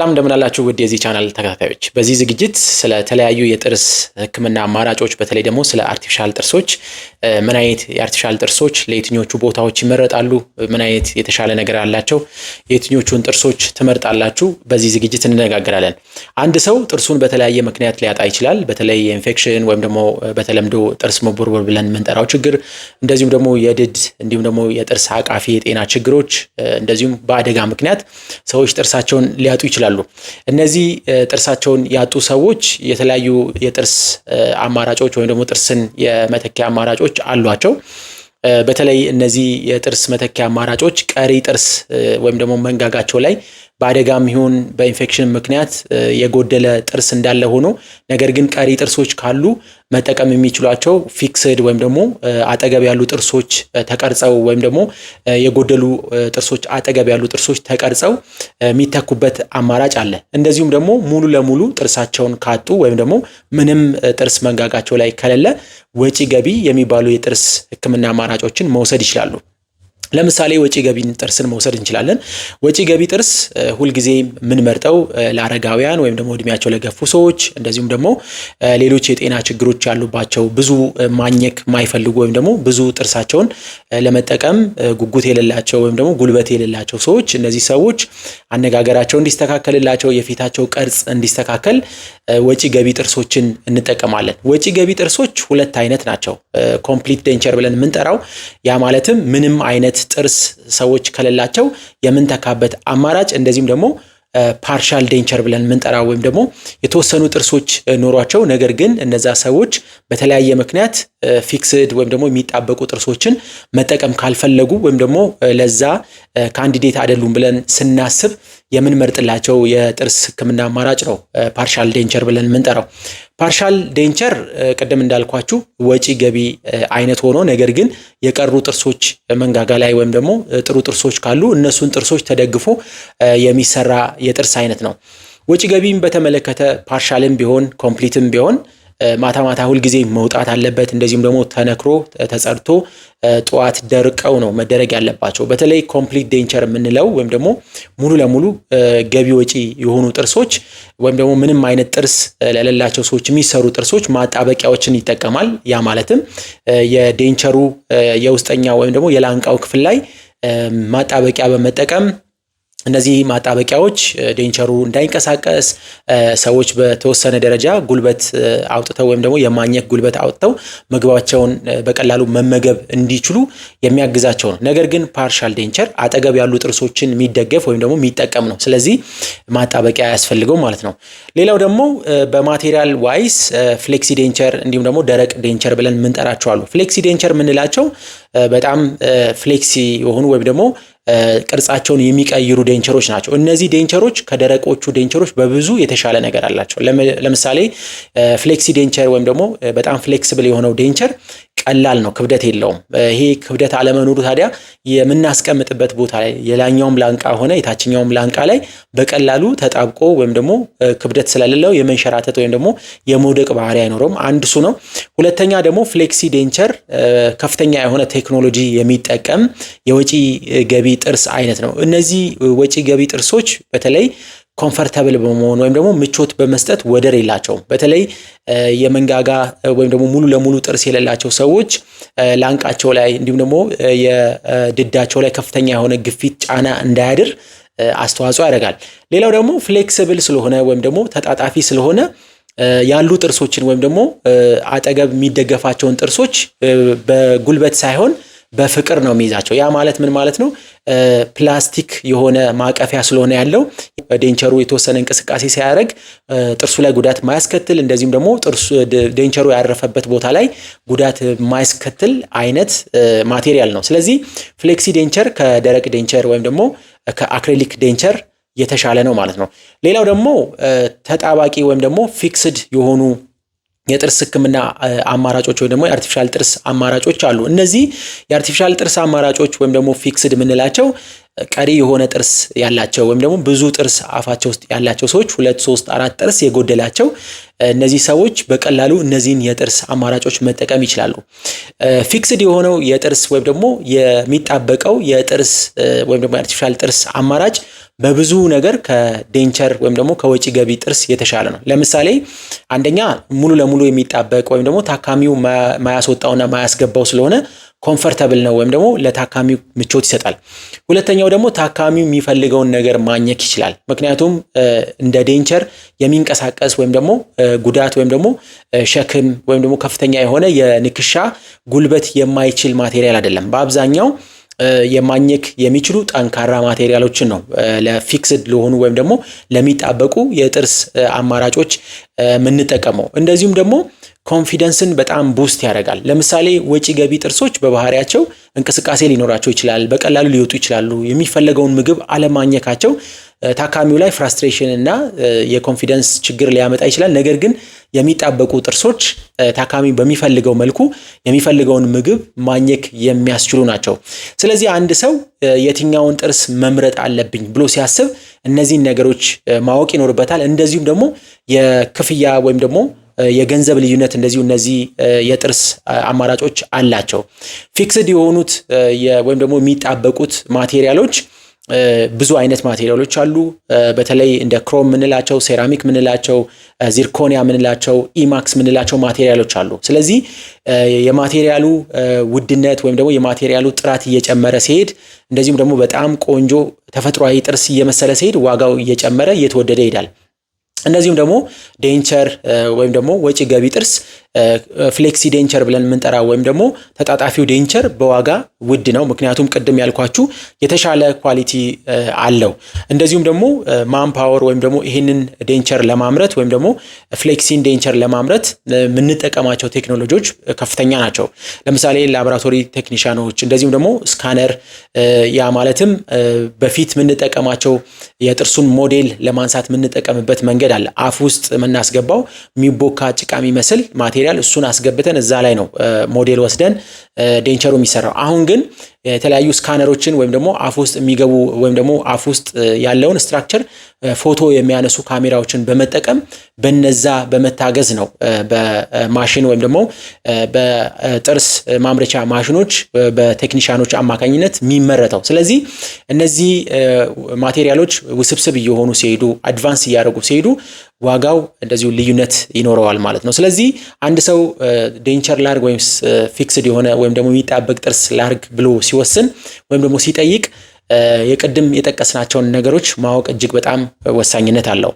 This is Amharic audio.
ሰላም እንደምን አላችሁ ውድ የዚህ ቻናል ተከታታዮች። በዚህ ዝግጅት ስለ ተለያዩ የጥርስ ህክምና አማራጮች በተለይ ደግሞ ስለ አርቲፊሻል ጥርሶች ምን አይነት የአርቲፊሻል ጥርሶች ለየትኞቹ ቦታዎች ይመረጣሉ፣ ምን አይነት የተሻለ ነገር አላቸው፣ የትኞቹን ጥርሶች ትመርጣላችሁ፣ በዚህ ዝግጅት እንነጋገራለን። አንድ ሰው ጥርሱን በተለያየ ምክንያት ሊያጣ ይችላል። በተለይ ኢንፌክሽን ወይም ደግሞ በተለምዶ ጥርስ መቦርቦር ብለን የምንጠራው ችግር፣ እንደዚሁም ደግሞ የድድ እንዲሁም ደግሞ የጥርስ አቃፊ የጤና ችግሮች፣ እንደዚሁም በአደጋ ምክንያት ሰዎች ጥርሳቸውን ሊያጡ ይችላሉ። እነዚህ ጥርሳቸውን ያጡ ሰዎች የተለያዩ የጥርስ አማራጮች ወይም ደግሞ ጥርስን የመተኪያ አማራጮች አሏቸው። በተለይ እነዚህ የጥርስ መተኪያ አማራጮች ቀሪ ጥርስ ወይም ደግሞ መንጋጋቸው ላይ በአደጋም ይሁን በኢንፌክሽን ምክንያት የጎደለ ጥርስ እንዳለ ሆኖ ነገር ግን ቀሪ ጥርሶች ካሉ መጠቀም የሚችሏቸው ፊክስድ ወይም ደግሞ አጠገብ ያሉ ጥርሶች ተቀርጸው ወይም ደግሞ የጎደሉ ጥርሶች አጠገብ ያሉ ጥርሶች ተቀርጸው የሚተኩበት አማራጭ አለ። እንደዚሁም ደግሞ ሙሉ ለሙሉ ጥርሳቸውን ካጡ ወይም ደግሞ ምንም ጥርስ መንጋጋቸው ላይ ከሌለ ወጪ ገቢ የሚባሉ የጥርስ ህክምና አማራጮችን መውሰድ ይችላሉ። ለምሳሌ ወጪ ገቢ ጥርስን መውሰድ እንችላለን። ወጪ ገቢ ጥርስ ሁልጊዜ የምንመርጠው ለአረጋውያን ወይም ደግሞ እድሜያቸው ለገፉ ሰዎች እንደዚሁም ደግሞ ሌሎች የጤና ችግሮች ያሉባቸው ብዙ ማኘክ የማይፈልጉ ወይም ደግሞ ብዙ ጥርሳቸውን ለመጠቀም ጉጉት የሌላቸው ወይም ደግሞ ጉልበት የሌላቸው ሰዎች፣ እነዚህ ሰዎች አነጋገራቸው እንዲስተካከልላቸው የፊታቸው ቅርጽ እንዲስተካከል ወጪ ገቢ ጥርሶችን እንጠቀማለን። ወጪ ገቢ ጥርሶች ሁለት አይነት ናቸው። ኮምፕሊት ዴንቸር ብለን የምንጠራው ያ ማለትም ምንም አይነት ጥርስ ሰዎች ከሌላቸው የምንተካበት አማራጭ፣ እንደዚሁም ደግሞ ፓርሻል ዴንቸር ብለን የምንጠራው ወይም ደግሞ የተወሰኑ ጥርሶች ኖሯቸው ነገር ግን እነዛ ሰዎች በተለያየ ምክንያት ፊክስድ ወይም ደግሞ የሚጣበቁ ጥርሶችን መጠቀም ካልፈለጉ ወይም ደግሞ ለዛ ካንዲዴት አይደሉም ብለን ስናስብ የምንመርጥላቸው የጥርስ ህክምና አማራጭ ነው ፓርሻል ዴንቸር ብለን የምንጠራው። ፓርሻል ዴንቸር ቅድም እንዳልኳችሁ ወጪ ገቢ አይነት ሆኖ ነገር ግን የቀሩ ጥርሶች መንጋጋ ላይ ወይም ደግሞ ጥሩ ጥርሶች ካሉ እነሱን ጥርሶች ተደግፎ የሚሰራ የጥርስ አይነት ነው። ወጪ ገቢም በተመለከተ ፓርሻልም ቢሆን ኮምፕሊትም ቢሆን ማታ ማታ ሁልጊዜ መውጣት አለበት። እንደዚሁም ደግሞ ተነክሮ ተጸድቶ ጠዋት ደርቀው ነው መደረግ ያለባቸው። በተለይ ኮምፕሊት ዴንቸር የምንለው ወይም ደግሞ ሙሉ ለሙሉ ገቢ ወጪ የሆኑ ጥርሶች ወይም ደግሞ ምንም አይነት ጥርስ ለሌላቸው ሰዎች የሚሰሩ ጥርሶች ማጣበቂያዎችን ይጠቀማል። ያ ማለትም የዴንቸሩ የውስጠኛ ወይም ደግሞ የላንቃው ክፍል ላይ ማጣበቂያ በመጠቀም እነዚህ ማጣበቂያዎች ዴንቸሩ እንዳይንቀሳቀስ ሰዎች በተወሰነ ደረጃ ጉልበት አውጥተው ወይም ደግሞ የማኘክ ጉልበት አውጥተው ምግባቸውን በቀላሉ መመገብ እንዲችሉ የሚያግዛቸው ነው። ነገር ግን ፓርሻል ዴንቸር አጠገብ ያሉ ጥርሶችን የሚደገፍ ወይም ደግሞ የሚጠቀም ነው። ስለዚህ ማጣበቂያ ያስፈልገው ማለት ነው። ሌላው ደግሞ በማቴሪያል ዋይስ ፍሌክሲ ዴንቸር እንዲሁም ደግሞ ደረቅ ዴንቸር ብለን የምንጠራቸው አሉ። ፍሌክሲ ዴንቸር የምንላቸው በጣም ፍሌክሲ የሆኑ ወይም ደግሞ ቅርጻቸውን የሚቀይሩ ዴንቸሮች ናቸው። እነዚህ ዴንቸሮች ከደረቆቹ ዴንቸሮች በብዙ የተሻለ ነገር አላቸው። ለምሳሌ ፍሌክሲ ዴንቸር ወይም ደግሞ በጣም ፍሌክሲብል የሆነው ዴንቸር ቀላል ነው፣ ክብደት የለውም። ይሄ ክብደት አለመኖሩ ታዲያ የምናስቀምጥበት ቦታ ላይ የላኛውም ላንቃ ሆነ የታችኛውም ላንቃ ላይ በቀላሉ ተጣብቆ ወይም ደግሞ ክብደት ስለሌለው የመንሸራተት ወይም ደግሞ የመውደቅ ባህሪ አይኖረውም። አንድ እሱ ነው። ሁለተኛ ደግሞ ፍሌክሲ ዴንቸር ከፍተኛ የሆነ ቴክኖሎጂ የሚጠቀም የወጪ ገቢ ጥርስ አይነት ነው። እነዚህ ወጪ ገቢ ጥርሶች በተለይ ኮምፈርታብል በመሆን ወይም ደግሞ ምቾት በመስጠት ወደር የላቸውም። በተለይ የመንጋጋ ወይም ደግሞ ሙሉ ለሙሉ ጥርስ የሌላቸው ሰዎች ላንቃቸው ላይ እንዲሁም ደግሞ የድዳቸው ላይ ከፍተኛ የሆነ ግፊት ጫና እንዳያድር አስተዋጽኦ ያደርጋል። ሌላው ደግሞ ፍሌክሲብል ስለሆነ ወይም ደግሞ ተጣጣፊ ስለሆነ ያሉ ጥርሶችን ወይም ደግሞ አጠገብ የሚደገፋቸውን ጥርሶች በጉልበት ሳይሆን በፍቅር ነው የሚይዛቸው። ያ ማለት ምን ማለት ነው? ፕላስቲክ የሆነ ማቀፊያ ስለሆነ ያለው ዴንቸሩ የተወሰነ እንቅስቃሴ ሲያደርግ ጥርሱ ላይ ጉዳት ማያስከትል እንደዚሁም ደግሞ ዴንቸሩ ያረፈበት ቦታ ላይ ጉዳት ማያስከትል አይነት ማቴሪያል ነው። ስለዚህ ፍሌክሲ ዴንቸር ከደረቅ ዴንቸር ወይም ደግሞ ከአክሪሊክ ዴንቸር የተሻለ ነው ማለት ነው። ሌላው ደግሞ ተጣባቂ ወይም ደግሞ ፊክስድ የሆኑ የጥርስ ህክምና አማራጮች ወይ ደግሞ የአርቲፊሻል ጥርስ አማራጮች አሉ። እነዚህ የአርቲፊሻል ጥርስ አማራጮች ወይም ደግሞ ፊክስድ የምንላቸው ቀሪ የሆነ ጥርስ ያላቸው ወይም ደግሞ ብዙ ጥርስ አፋቸው ውስጥ ያላቸው ሰዎች 2 3 4 ጥርስ የጎደላቸው እነዚህ ሰዎች በቀላሉ እነዚህን የጥርስ አማራጮች መጠቀም ይችላሉ። ፊክስድ የሆነው የጥርስ ወይም ደግሞ የሚጣበቀው የጥርስ ወይም ደግሞ አርቲፊሻል ጥርስ አማራጭ በብዙ ነገር ከዴንቸር ወይም ደግሞ ከወጪ ገቢ ጥርስ የተሻለ ነው። ለምሳሌ አንደኛ ሙሉ ለሙሉ የሚጣበቅ ወይም ደግሞ ታካሚው ማያስወጣውና ማያስገባው ስለሆነ ኮምፎርታብል ነው ወይም ደግሞ ለታካሚው ምቾት ይሰጣል። ሁለተኛው ደግሞ ታካሚው የሚፈልገውን ነገር ማግኘት ይችላል። ምክንያቱም እንደ ዴንቸር የሚንቀሳቀስ ወይም ደግሞ ጉዳት ወይም ደግሞ ሸክም ወይም ደግሞ ከፍተኛ የሆነ የንክሻ ጉልበት የማይችል ማቴሪያል አይደለም። በአብዛኛው የማኘክ የሚችሉ ጠንካራ ማቴሪያሎችን ነው ለፊክስድ ለሆኑ ወይም ደግሞ ለሚጣበቁ የጥርስ አማራጮች የምንጠቀመው። እንደዚሁም ደግሞ ኮንፊደንስን በጣም ቡስት ያደርጋል። ለምሳሌ ወጪ ገቢ ጥርሶች በባህሪያቸው እንቅስቃሴ ሊኖራቸው ይችላል፣ በቀላሉ ሊወጡ ይችላሉ። የሚፈለገውን ምግብ አለማግኘታቸው ታካሚው ላይ ፍራስትሬሽን እና የኮንፊደንስ ችግር ሊያመጣ ይችላል። ነገር ግን የሚጣበቁ ጥርሶች ታካሚ በሚፈልገው መልኩ የሚፈልገውን ምግብ ማግኘት የሚያስችሉ ናቸው። ስለዚህ አንድ ሰው የትኛውን ጥርስ መምረጥ አለብኝ ብሎ ሲያስብ እነዚህን ነገሮች ማወቅ ይኖርበታል። እንደዚሁም ደግሞ የክፍያ ወይም ደግሞ የገንዘብ ልዩነት እንደዚሁ እነዚህ የጥርስ አማራጮች አላቸው። ፊክስድ የሆኑት ወይም ደግሞ የሚጣበቁት ማቴሪያሎች ብዙ አይነት ማቴሪያሎች አሉ። በተለይ እንደ ክሮም ምንላቸው፣ ሴራሚክ ምንላቸው፣ ዚርኮኒያ ምንላቸው፣ ኢማክስ ምንላቸው ማቴሪያሎች አሉ። ስለዚህ የማቴሪያሉ ውድነት ወይም ደግሞ የማቴሪያሉ ጥራት እየጨመረ ሲሄድ እንደዚሁም ደግሞ በጣም ቆንጆ ተፈጥሯዊ ጥርስ እየመሰለ ሲሄድ ዋጋው እየጨመረ እየተወደደ ይሄዳል። እንደዚሁም ደግሞ ዴንቸር ወይም ደግሞ ወጪ ገቢ ጥርስ ፍሌክሲ ዴንቸር ብለን የምንጠራው ወይም ደግሞ ተጣጣፊው ዴንቸር በዋጋ ውድ ነው። ምክንያቱም ቅድም ያልኳችሁ የተሻለ ኳሊቲ አለው። እንደዚሁም ደግሞ ማን ፓወር ወይም ደግሞ ይህንን ዴንቸር ለማምረት ወይም ደግሞ ፍሌክሲን ዴንቸር ለማምረት የምንጠቀማቸው ቴክኖሎጂዎች ከፍተኛ ናቸው። ለምሳሌ ላቦራቶሪ ቴክኒሻኖች፣ እንደዚሁም ደግሞ ስካነር፣ ያ ማለትም በፊት የምንጠቀማቸው የጥርሱን ሞዴል ለማንሳት የምንጠቀምበት መንገድ አለ። አፍ ውስጥ የምናስገባው የሚቦካ ጭቃ የሚመስል ማቴሪያል እሱን አስገብተን እዛ ላይ ነው ሞዴል ወስደን ዴንቸሩ የሚሰራው። አሁን ግን የተለያዩ ስካነሮችን ወይም ደግሞ አፍ ውስጥ የሚገቡ ወይም ደግሞ አፍ ውስጥ ያለውን ስትራክቸር ፎቶ የሚያነሱ ካሜራዎችን በመጠቀም በነዛ በመታገዝ ነው በማሽን ወይም ደግሞ በጥርስ ማምረቻ ማሽኖች በቴክኒሻኖች አማካኝነት የሚመረተው። ስለዚህ እነዚህ ማቴሪያሎች ውስብስብ እየሆኑ ሲሄዱ አድቫንስ እያደረጉ ሲሄዱ ዋጋው እንደዚሁ ልዩነት ይኖረዋል ማለት ነው። ስለዚህ አንድ ሰው ዴንቸር ላርግ ወይም ፊክስድ የሆነ ወይም ደግሞ የሚጣበቅ ጥርስ ላርግ ብሎ ሲወስን ወይም ደግሞ ሲጠይቅ የቅድም የጠቀስናቸውን ነገሮች ማወቅ እጅግ በጣም ወሳኝነት አለው።